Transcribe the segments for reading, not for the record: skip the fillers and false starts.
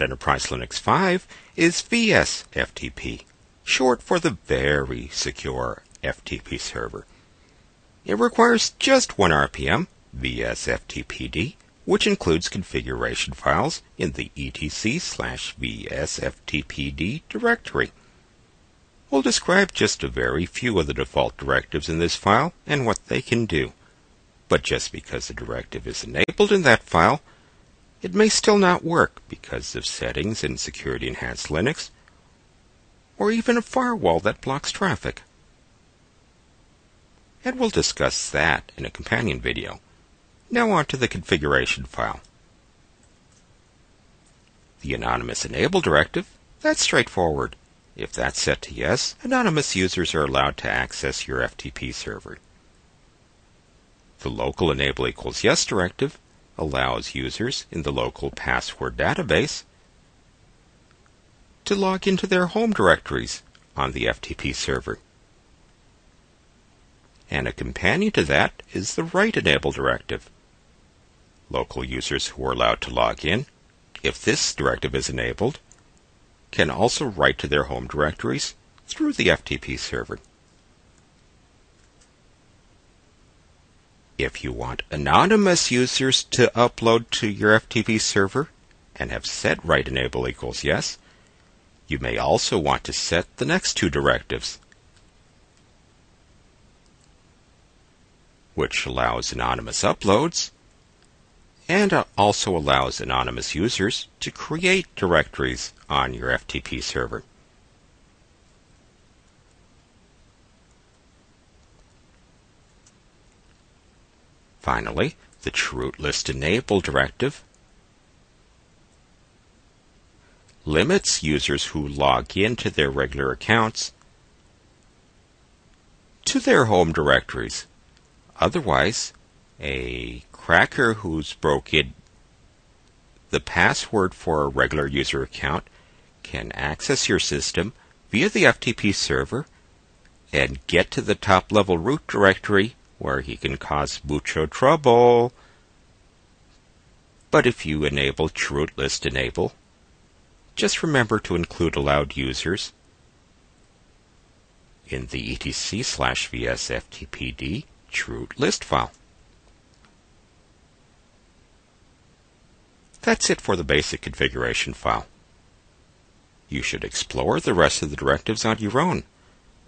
Enterprise Linux 5 is VSFTP, short for the Very Secure FTP Server. It requires just 1 RPM, VSFTPD, which includes configuration files in the etc/VSFTPD directory. We'll describe just a very few of the default directives in this file and what they can do. But just because the directive is enabled in that file, it may still not work because of settings in Security Enhanced Linux, or even a firewall that blocks traffic. And we'll discuss that in a companion video. Now on to the configuration file. The anonymous enable directive, that's straightforward. If that's set to yes, anonymous users are allowed to access your FTP server. The local enable equals yes directive allows users in the local password database to log into their home directories on the FTP server. And a companion to that is the write enable directive. Local users who are allowed to log in, if this directive is enabled, can also write to their home directories through the FTP server. If you want anonymous users to upload to your FTP server and have set write enable equals yes, you may also want to set the next two directives, which allows anonymous uploads and also allows anonymous users to create directories on your FTP server. Finally, the chroot list enable directive limits users who log into their regular accounts to their home directories. Otherwise, a cracker who's broken the password for a regular user account can access your system via the FTP server and get to the top-level root directory where he can cause mucho trouble. But if you enable chroot list enable, just remember to include allowed users in the etc/VSFTPD chroot list file. That's it for the basic configuration file. You should explore the rest of the directives on your own.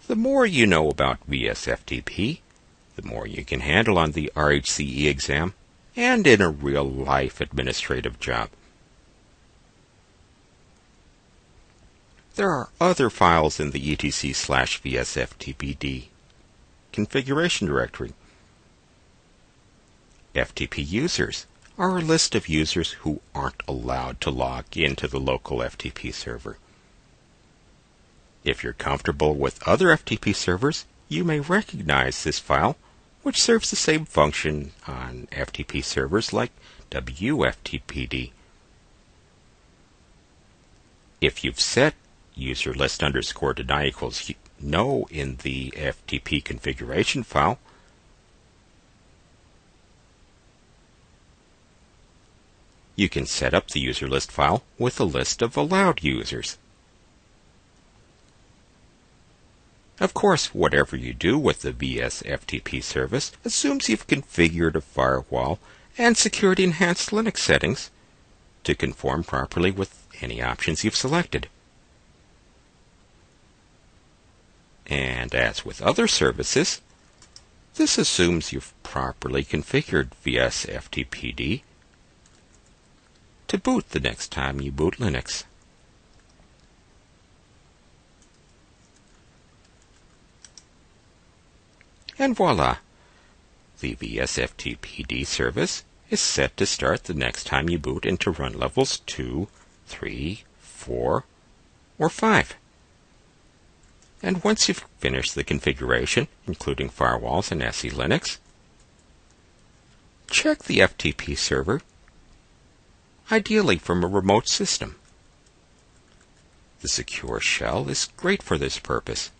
The more you know about VSFTP, the more you can handle on the RHCE exam and in a real-life administrative job. There are other files in the etc/VSFTPD configuration directory. FTP users are a list of users who aren't allowed to log into the local FTP server. If you're comfortable with other FTP servers, you may recognize this file, which serves the same function on FTP servers like WFTPD. If you've set user list underscore deny equals no in the FTP configuration file, you can set up the user list file with a list of allowed users. Of course, whatever you do with the VSFTP service assumes you've configured a firewall and Security Enhanced Linux settings to conform properly with any options you've selected. And as with other services, this assumes you've properly configured VSFTPD to boot the next time you boot Linux. And voila! The VSFTPD service is set to start the next time you boot into run levels 2, 3, 4, or 5. And once you've finished the configuration, including firewalls and SE Linux, check the FTP server, ideally from a remote system. The secure shell is great for this purpose.